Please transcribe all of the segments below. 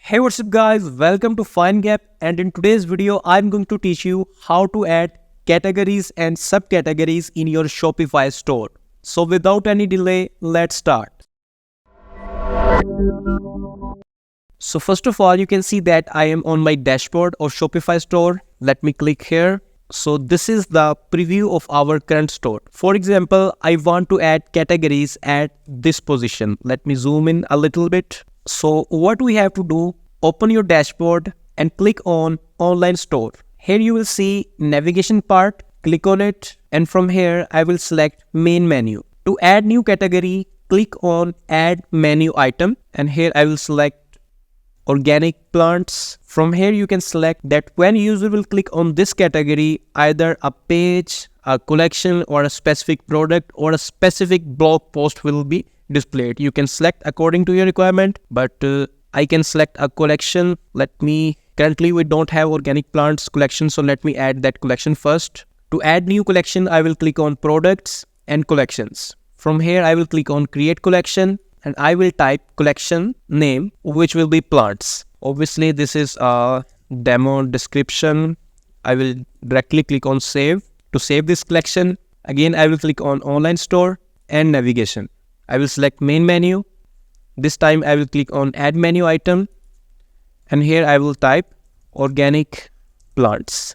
Hey, what's up guys, welcome to FineGap, and in today's video I'm going to teach you how to add categories and subcategories in your Shopify store. So without any delay, let's start. So first of all, you can see that I am on my dashboard of Shopify store. Let me click here. So this is the preview of our current store. For example, I want to add categories at this position. Let me zoom in a little bit. So what we have to do, open your dashboard and click on online store. Here you will see navigation part, click on it, and from here I will select main menu. To add new category, click on add menu item, and here I will select organic plants. From here you can select that when user will click on this category, either a page, a collection, or a specific product or a specific blog post will be displayed. You can select according to your requirement, but I can select a collection. Currently we don't have organic plants collection, so let me add that collection first. To add new collection, I will click on products and collections. From here I will click on create collection and I will type collection name, which will be plants. Obviously this is a demo description. I will directly click on save. To save this collection, again I will click on online store and navigation. I will select main menu. This time I will click on add menu item, and here I will type organic plants.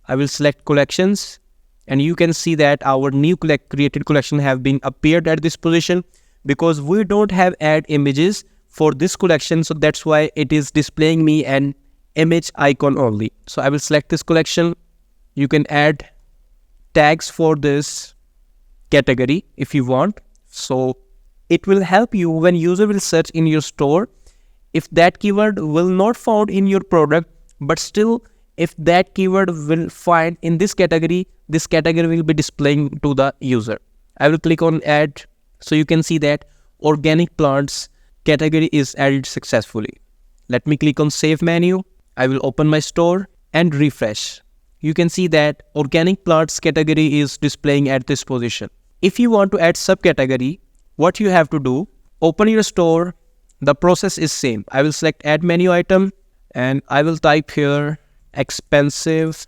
I will select collections, and you can see that our new created collection have been appeared at this position because we don't have add images for this collection, so that's why it is displaying me an image icon only. So I will select this collection. You can add tags for this category if you want. So it will help you when user will search in your store. If that keyword will not found in your product, but still if that keyword will find in this category will be displaying to the user. I will click on add. So you can see that organic plants category is added successfully. Let me click on save menu. I will open my store and refresh. You can see that organic plants category is displaying at this position. If you want to add subcategory, what you have to do, open your store. The process is same. I will select add menu item and I will type here expensive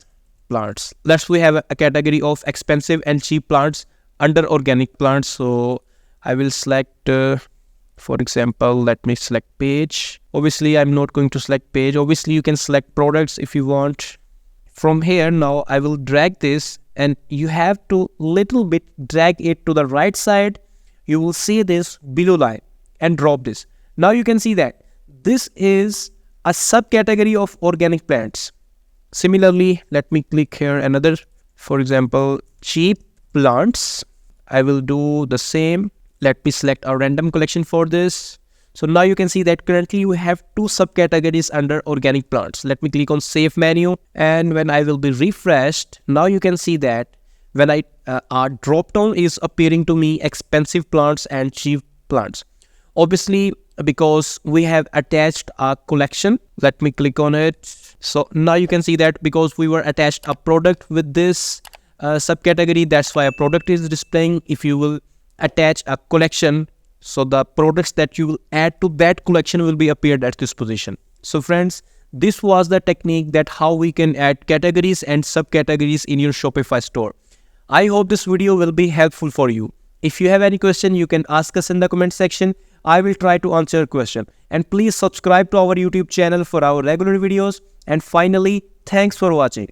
plants. We have a category of expensive and cheap plants under organic plants. So I will select, for example, let me select page. Obviously, I'm not going to select page. Obviously, you can select products if you want. From here, now I will drag this and you have to little bit drag it to the right side. You will see this below line and drop this. Now you can see that this is a subcategory of organic plants. Similarly, let me click here another, for example, cheap plants. I will do the same. Let me select a random collection for this. So now you can see that currently you have two subcategories under organic plants. Let me click on save menu, and when I will be refreshed, now you can see that when our drop down is appearing to me expensive plants and cheap plants. Obviously, because we have attached a collection, let me click on it. So now you can see that because we were attached a product with this subcategory, that's why a product is displaying. If you will attach a collection, so the products that you will add to that collection will be appeared at this position. So friends, this was the technique that how we can add categories and subcategories in your Shopify store. I hope this video will be helpful for you. If you have any question, you can ask us in the comment section. I will try to answer your question. And please subscribe to our YouTube channel for our regular videos. And finally, thanks for watching.